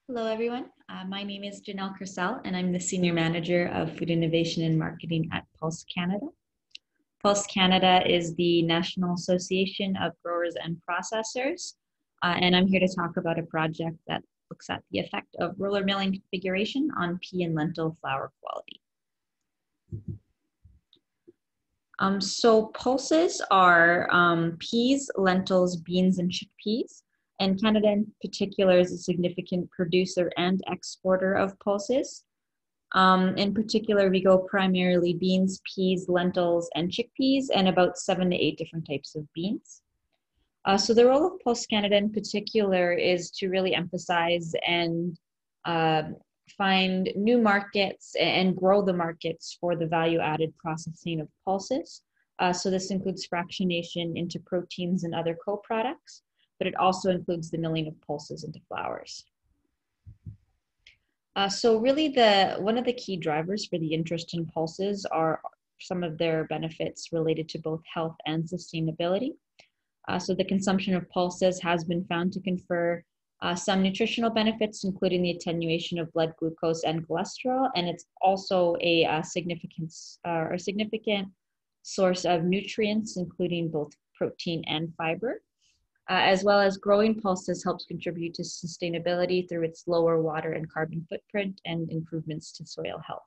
Hello, everyone. My name is Janelle Crisell, and I'm the Senior Manager of Food Innovation and Marketing at Pulse Canada. Pulse Canada is the National Association of Growers and Processors, and I'm here to talk about a project that looks at the effect of roller milling configuration on pea and lentil flour quality. So pulses are peas, lentils, beans, and chickpeas. And Canada in particular is a significant producer and exporter of pulses. In particular, we go primarily beans, peas, lentils, and chickpeas, and about 7 to 8 different types of beans. So the role of Pulse Canada in particular is to really emphasize and uh, find new markets and grow the markets for the value-added processing of pulses. So this includes fractionation into proteins and other co-products, but it also includes the milling of pulses into flours. So really one of the key drivers for the interest in pulses are some of their benefits related to both health and sustainability. So the consumption of pulses has been found to confer some nutritional benefits, including the attenuation of blood glucose and cholesterol, and it's also a significant source of nutrients, including both protein and fiber. As well as growing pulses helps contribute to sustainability through its lower water and carbon footprint and improvements to soil health.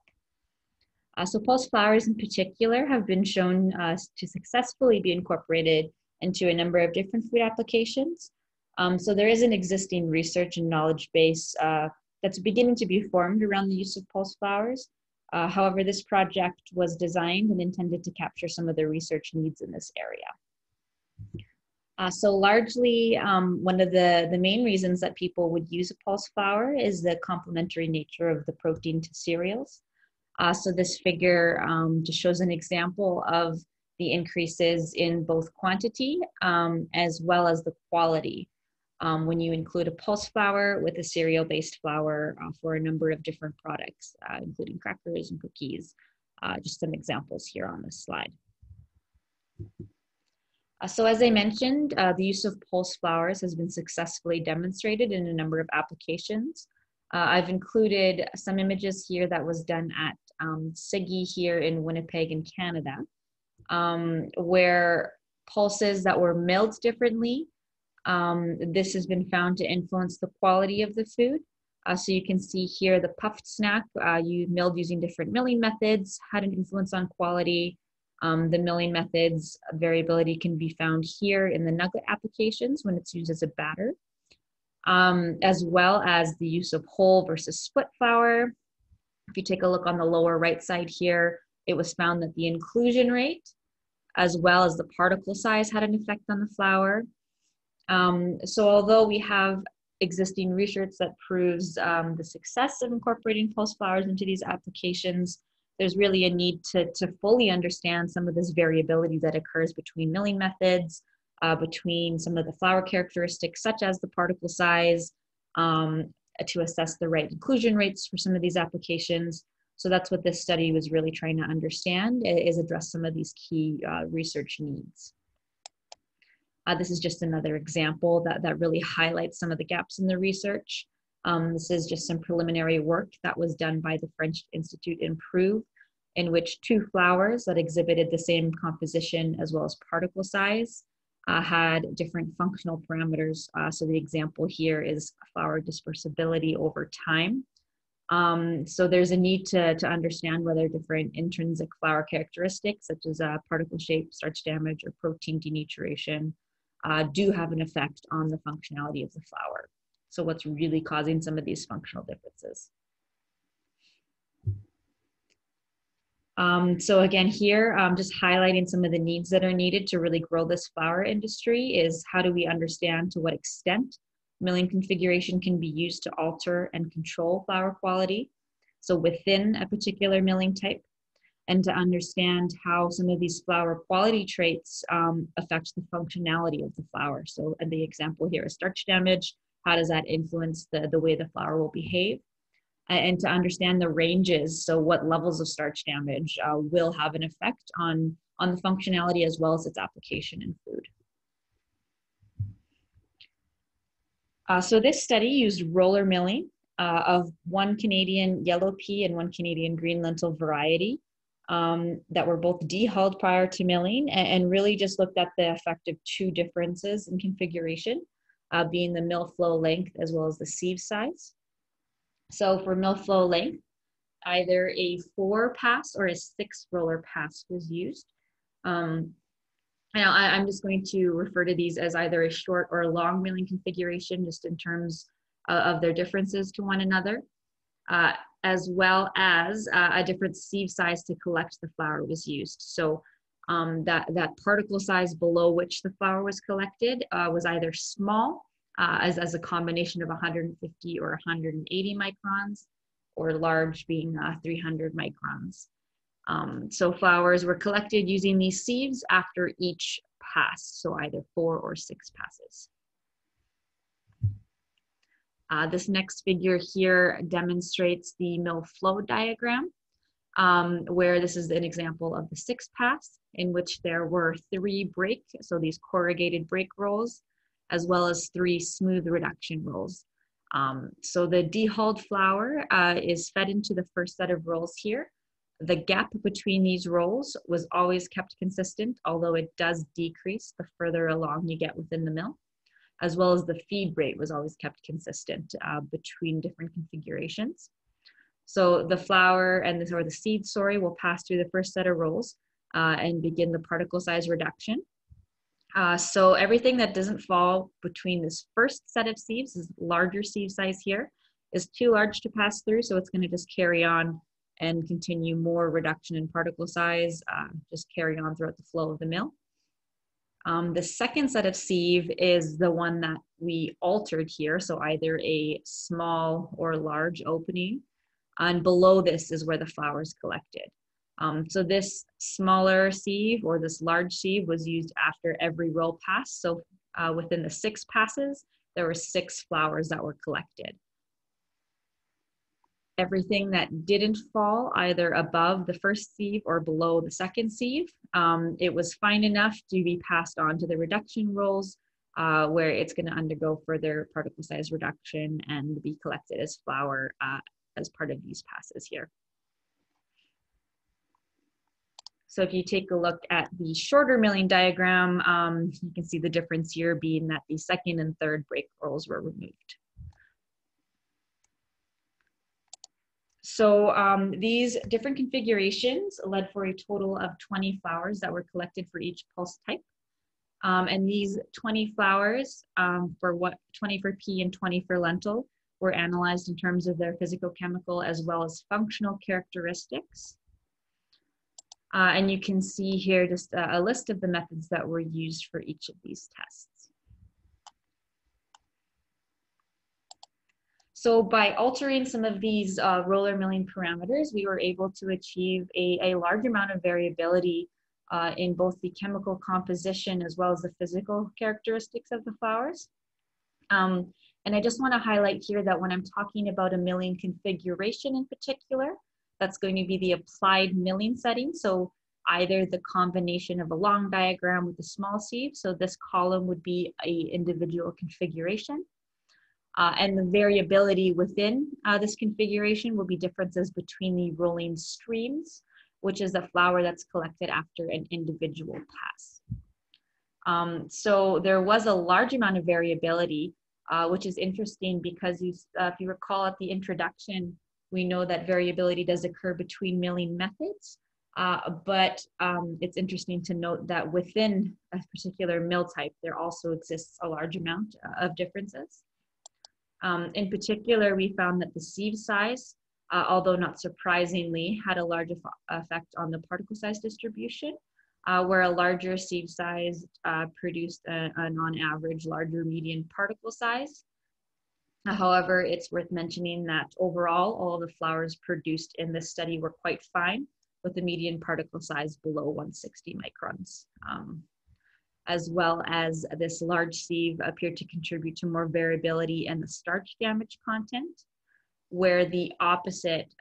So pulse flours in particular have been shown to successfully be incorporated into a number of different food applications. So there is an existing research and knowledge base that's beginning to be formed around the use of pulse flours. However, this project was designed and intended to capture some of the research needs in this area. So largely, one of the main reasons that people would use a pulse flour is the complementary nature of the protein to cereals. So this figure just shows an example of the increases in both quantity as well as the quality when you include a pulse flour with a cereal-based flour for a number of different products, including crackers and cookies. Just some examples here on this slide. So as I mentioned, the use of pulse flours has been successfully demonstrated in a number of applications. I've included some images here that was done at SIGI here in Winnipeg in Canada, where pulses that were milled differently, this has been found to influence the quality of the food. So you can see here the puffed snack, you milled using different milling methods, had an influence on quality. The milling methods variability can be found here in the nugget applications when it's used as a batter, as well as the use of whole versus split flour. If you take a look on the lower right side here, it was found that the inclusion rate as well as the particle size had an effect on the flour. So although we have existing research that proves the success of incorporating pulse flours into these applications, there's really a need to fully understand some of this variability that occurs between milling methods, between some of the flour characteristics, such as the particle size, to assess the right inclusion rates for some of these applications. So that's what this study was really trying to understand, is address some of these key research needs. This is just another example that really highlights some of the gaps in the research. This is just some preliminary work that was done by the French Institute Improve, in which 2 flours that exhibited the same composition as well as particle size had different functional parameters. So the example here is flour dispersibility over time. So there's a need to understand whether different intrinsic flour characteristics, such as particle shape, starch damage, or protein denaturation, do have an effect on the functionality of the flour. So what's really causing some of these functional differences? So again here, just highlighting some of the needs that are needed to really grow this flour industry is how do we understand to what extent milling configuration can be used to alter and control flour quality, so within a particular milling type, and to understand how some of these flour quality traits affect the functionality of the flour. So in the example here is starch damage. How does that influence the way the flour will behave? And to understand the ranges, so what levels of starch damage will have an effect on the functionality as well as its application in food. So this study used roller milling of one Canadian yellow pea and one Canadian green lentil variety that were both dehulled prior to milling, and really just looked at the effect of two differences in configuration, being the mill flow length as well as the sieve size. So for mill flow length, either a 4-pass or a 6-roller pass was used. Now I'm just going to refer to these as either a short or a long milling configuration, just in terms of their differences to one another, as well as a different sieve size to collect the flour was used. So that particle size below which the flour was collected was either small, as a combination of 150 or 180 microns, or large being 300 microns. So flours were collected using these sieves after each pass, so either 4 or 6 passes. This next figure here demonstrates the mill flow diagram, where this is an example of the 6th pass, in which there were 3 break, so these corrugated break rolls, as well as 3 smooth reduction rolls. So the dehulled flour is fed into the first set of rolls here. The gap between these rolls was always kept consistent, although it does decrease the further along you get within the mill, as well as the feed rate was always kept consistent between different configurations. So the flour and the seed, will pass through the first set of rolls and begin the particle size reduction. So everything that doesn't fall between this first set of sieves, this larger sieve size here, is too large to pass through, so it's going to just carry on and continue more reduction in particle size, just carry on throughout the flow of the mill. The second set of sieve is the one that we altered here, so either a small or large opening, and below this is where the flour is collected. So this smaller sieve or this large sieve was used after every roll pass. So within the 6 passes, there were 6 flours that were collected. Everything that didn't fall either above the first sieve or below the second sieve, it was fine enough to be passed on to the reduction rolls, where it's going to undergo further particle size reduction and be collected as flour as part of these passes here. So if you take a look at the shorter milling diagram, you can see the difference here being that the second and third break rolls were removed. So these different configurations led for a total of 20 flours that were collected for each pulse type. And these 20 flours, 20 for pea and 20 for lentil, were analyzed in terms of their physicochemical as well as functional characteristics. And you can see here just a list of the methods that were used for each of these tests. So by altering some of these roller milling parameters, we were able to achieve a large amount of variability in both the chemical composition as well as the physical characteristics of the flours. And I just want to highlight here that when I'm talking about a milling configuration in particular, that's going to be the applied milling setting. So either the combination of a long diagram with a small sieve. So this column would be an individual configuration. And the variability within this configuration will be differences between the rolling streams, which is the flour that's collected after an individual pass. So there was a large amount of variability, which is interesting because if you recall at the introduction, we know that variability does occur between milling methods, but it's interesting to note that within a particular mill type, there also exists a large amount of differences. In particular, we found that the sieve size, although not surprisingly, had a large effect on the particle size distribution, where a larger sieve size produced an on average larger median particle size. However, it's worth mentioning that overall, all the flours produced in this study were quite fine, with a median particle size below 160 microns. As well as this large sieve appeared to contribute to more variability in the starch damage content, where the opposite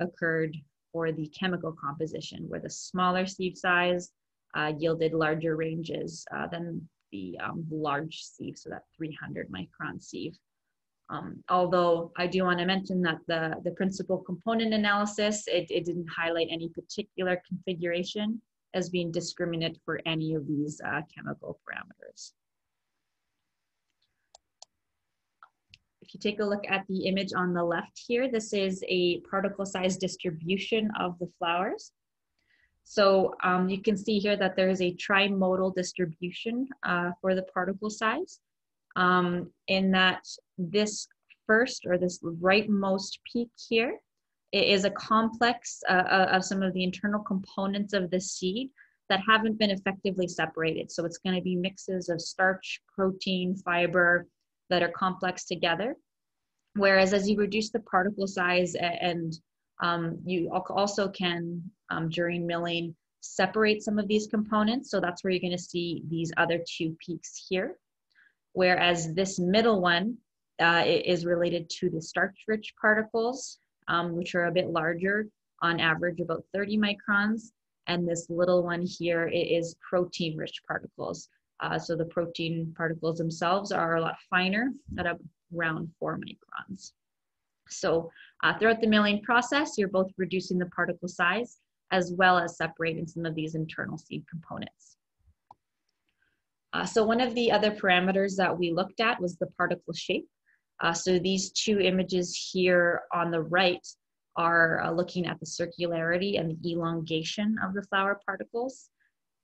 occurred for the chemical composition, where the smaller sieve size yielded larger ranges than the large sieve, so that 300 micron sieve. Although I do want to mention that the principal component analysis, it didn't highlight any particular configuration as being discriminate for any of these chemical parameters. If you take a look at the image on the left here, this is a particle size distribution of the flowers. So you can see here that there is a trimodal distribution for the particle size, in that this first or this rightmost peak here is a complex of some of the internal components of the seed that haven't been effectively separated. So it's going to be mixes of starch, protein, fiber that are complex together. Whereas as you reduce the particle size and you also can, during milling, separate some of these components. So that's where you're going to see these other two peaks here. Whereas this middle one is related to the starch-rich particles, which are a bit larger, on average about 30 microns. And this little one here is protein-rich particles. So the protein particles themselves are a lot finer at around 4 microns. So throughout the milling process, you're both reducing the particle size as well as separating some of these internal seed components. So one of the other parameters that we looked at was the particle shape. So these two images here on the right are looking at the circularity and the elongation of the flower particles.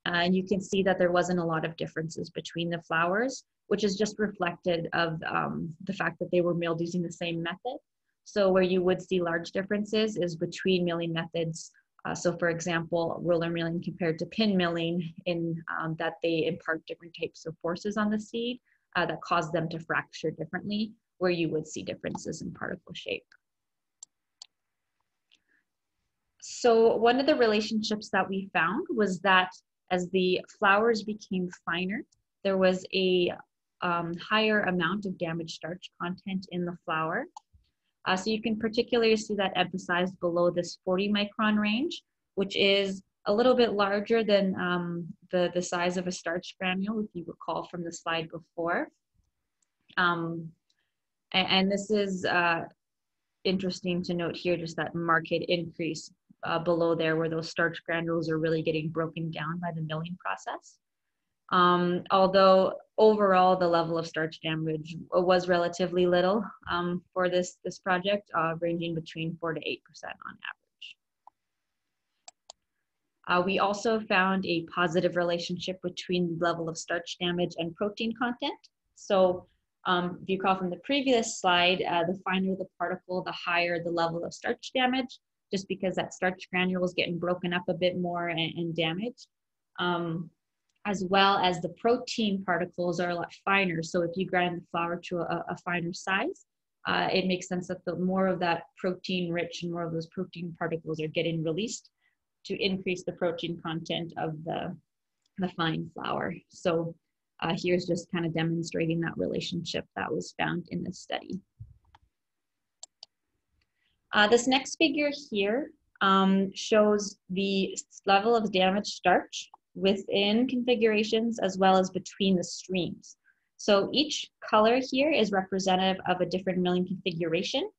And you can see that there wasn't a lot of differences between the flowers, which is just reflected of the fact that they were milled using the same method. So where you would see large differences is between milling methods. So for example, roller milling compared to pin milling, in that they impart different types of forces on the seed that cause them to fracture differently, where you would see differences in particle shape. So one of the relationships that we found was that as the flowers became finer, there was a higher amount of damaged starch content in the flower. So you can particularly see that emphasized below this 40 micron range, which is a little bit larger than the size of a starch granule, if you recall from the slide before. And this is interesting to note here, just that marked increase below there where those starch granules are really getting broken down by the milling process. Although overall the level of starch damage was relatively little for this project, ranging between 4 to 8% on average. We also found a positive relationship between the level of starch damage and protein content. So if you recall from the previous slide, the finer the particle, the higher the level of starch damage, just because that starch granule is getting broken up a bit more and damaged. As well as the protein particles are a lot finer. So if you grind the flour to a finer size, it makes sense that the more of that protein rich and more of those protein particles are getting released to increase the protein content of the fine flour. So here's just kind of demonstrating that relationship that was found in this study. This next figure here shows the level of damaged starch within configurations as well as between the streams. So each color here is representative of a different milling configuration.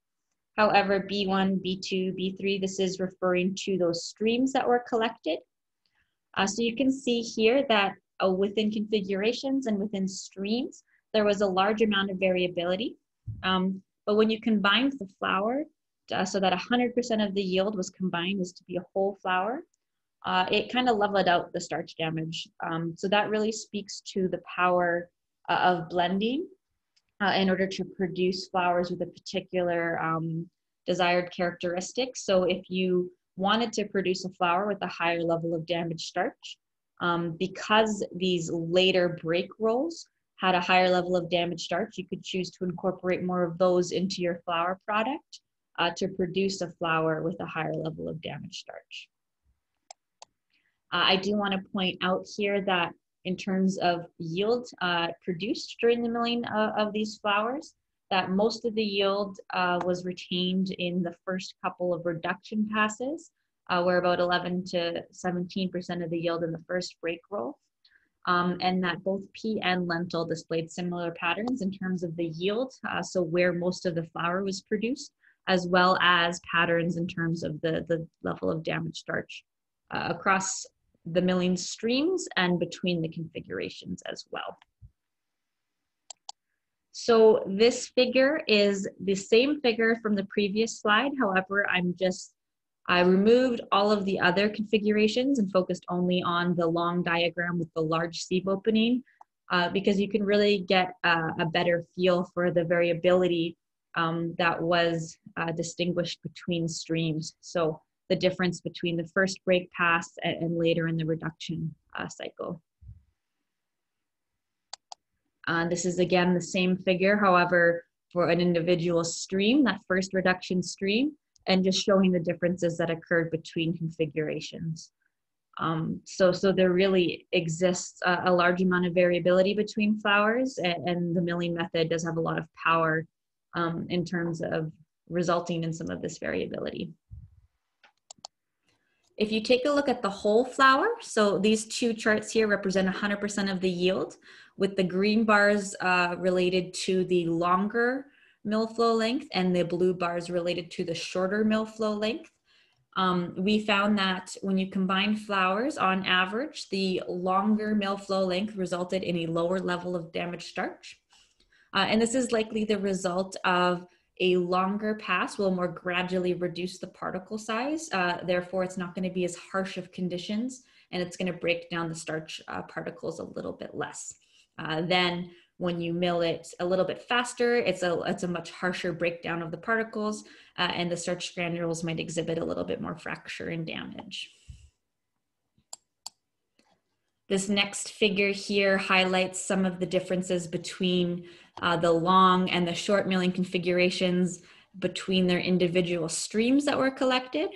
However, B1, B2, B3, this is referring to those streams that were collected. So you can see here that within configurations and within streams, there was a large amount of variability. But when you combined the flour, so that 100% of the yield was combined as to be a whole flour, it kind of leveled out the starch damage. So that really speaks to the power of blending in order to produce flours with a particular desired characteristic. So if you wanted to produce a flour with a higher level of damaged starch, because these later break rolls had a higher level of damaged starch, you could choose to incorporate more of those into your flour product to produce a flour with a higher level of damaged starch. I do want to point out here that in terms of yield produced during the milling of these flours, that most of the yield was retained in the first couple of reduction passes, where about 11 to 17% of the yield in the first break roll. and that both pea and lentil displayed similar patterns in terms of the yield, so where most of the flour was produced, as well as patterns in terms of the level of damaged starch across the milling streams and between the configurations as well. So this figure is the same figure from the previous slide. However, I removed all of the other configurations and focused only on the long diagram with the large sieve opening because you can really get a better feel for the variability that was distinguished between streams. So the difference between the first break pass and later in the reduction cycle. This is again the same figure, however, for an individual stream, that first reduction stream, and just showing the differences that occurred between configurations. So there really exists a large amount of variability between flours, and the milling method does have a lot of power in terms of resulting in some of this variability. If you take a look at the whole flour, so these two charts here represent 100% of the yield, with the green bars related to the longer mill flow length and the blue bars related to the shorter mill flow length. We found that when you combine flours, on average, the longer mill flow length resulted in a lower level of damaged starch. And this is likely the result of a longer pass will more gradually reduce the particle size. Therefore, it's not going to be as harsh of conditions, and it's going to break down the starch particles a little bit less. Then when you mill it a little bit faster, it's a much harsher breakdown of the particles, and the starch granules might exhibit a little bit more fracture and damage. This next figure here highlights some of the differences between the long and the short milling configurations between their individual streams that were collected.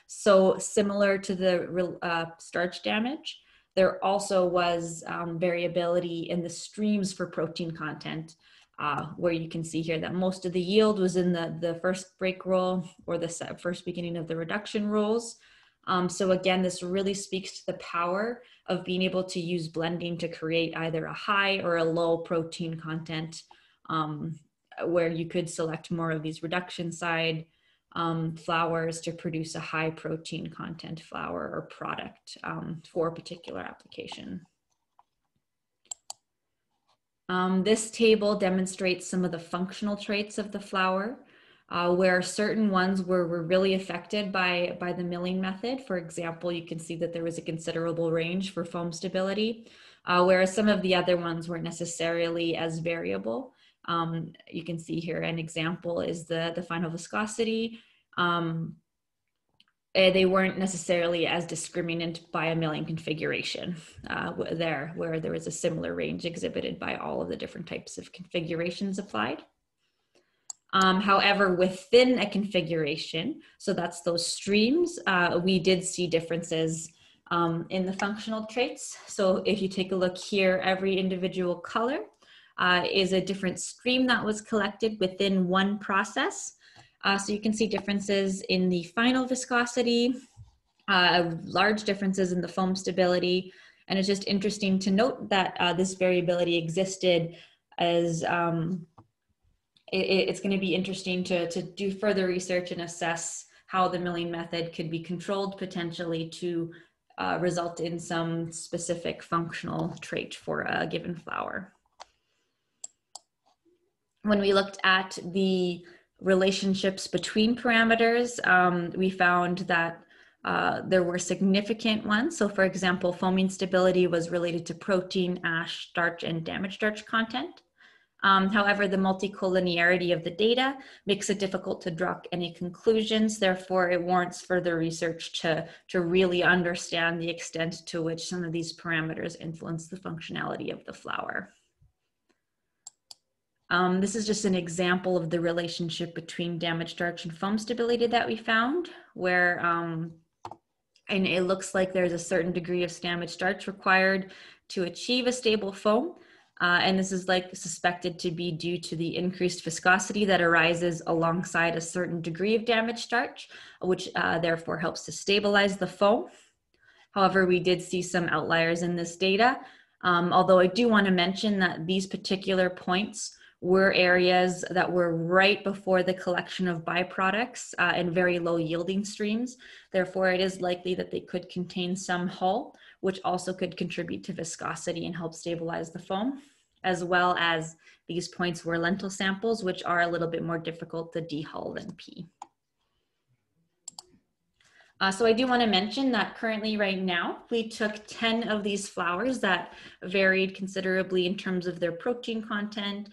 So similar to the starch damage, there also was variability in the streams for protein content, where you can see here that most of the yield was in the first break roll or the first beginning of the reduction rolls. So again, this really speaks to the power of being able to use blending to create either a high or a low protein content, where you could select more of these reduction side flours to produce a high protein content flour or product for a particular application. This table demonstrates some of the functional traits of the flour, where certain ones were really affected by the milling method. For example, you can see that there was a considerable range for foam stability, whereas some of the other ones weren't necessarily as variable. You can see here an example is the final viscosity. They weren't necessarily as discriminant by a milling configuration where there was a similar range exhibited by all of the different types of configurations applied. However, within a configuration, so that's those streams, we did see differences in the functional traits. So if you take a look here, every individual color is a different stream that was collected within one process. So you can see differences in the final viscosity, large differences in the foam stability. And it's just interesting to note that this variability existed as it's going to be interesting to do further research and assess how the milling method could be controlled potentially to result in some specific functional trait for a given flour. When we looked at the relationships between parameters, we found that there were significant ones. So for example, foaming stability was related to protein, ash, starch, and damaged starch content. However, the multicollinearity of the data makes it difficult to draw any conclusions. Therefore, it warrants further research to really understand the extent to which some of these parameters influence the functionality of the flour. This is just an example of the relationship between damaged starch and foam stability that we found, where and it looks like there's a certain degree of damaged starch required to achieve a stable foam. And this is suspected to be due to the increased viscosity that arises alongside a certain degree of damaged starch, which therefore helps to stabilize the foam. However, we did see some outliers in this data, although I do want to mention that these particular points were areas that were right before the collection of byproducts and very low yielding streams. Therefore, it is likely that they could contain some hull, which also could contribute to viscosity and help stabilize the foam, as well as these points were lentil samples, which are a little bit more difficult to dehull than pea. So I do want to mention that currently right now, we took 10 of these flours that varied considerably in terms of their protein content,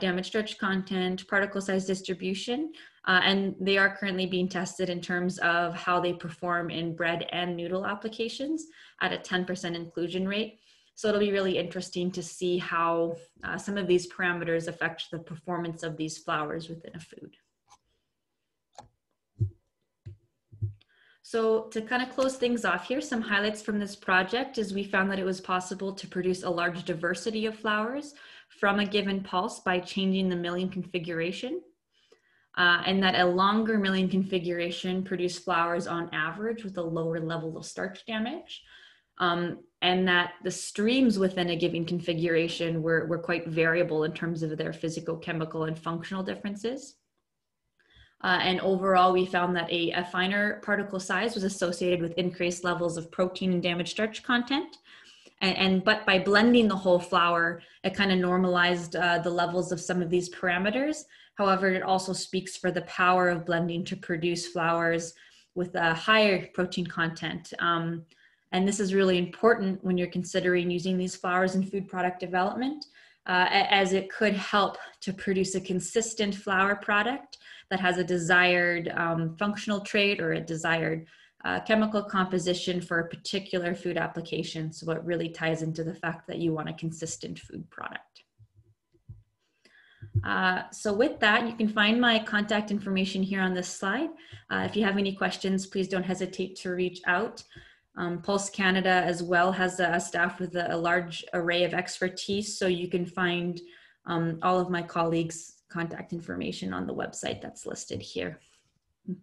damaged starch content, particle size distribution, and they are currently being tested in terms of how they perform in bread and noodle applications at a 10% inclusion rate. So it'll be really interesting to see how some of these parameters affect the performance of these flours within a food. So to kind of close things off here, some highlights from this project is we found that it was possible to produce a large diversity of flours from a given pulse by changing the milling configuration, and that a longer milling configuration produced flours on average with a lower level of starch damage, and that the streams within a given configuration were quite variable in terms of their physicochemical and functional differences. And overall, we found that a finer particle size was associated with increased levels of protein and damaged starch content. But by blending the whole flour, it kind of normalized the levels of some of these parameters. However, it also speaks for the power of blending to produce flours with a higher protein content. And this is really important when you're considering using these flours in food product development, as it could help to produce a consistent flour product that has a desired functional trait or a desired chemical composition for a particular food application. So it really ties into the fact that you want a consistent food product. So with that, you can find my contact information here on this slide. If you have any questions, please don't hesitate to reach out. Pulse Canada as well has a staff with a large array of expertise, so you can find all of my colleagues' contact information on the website that's listed here.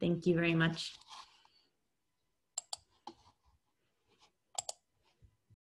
Thank you very much.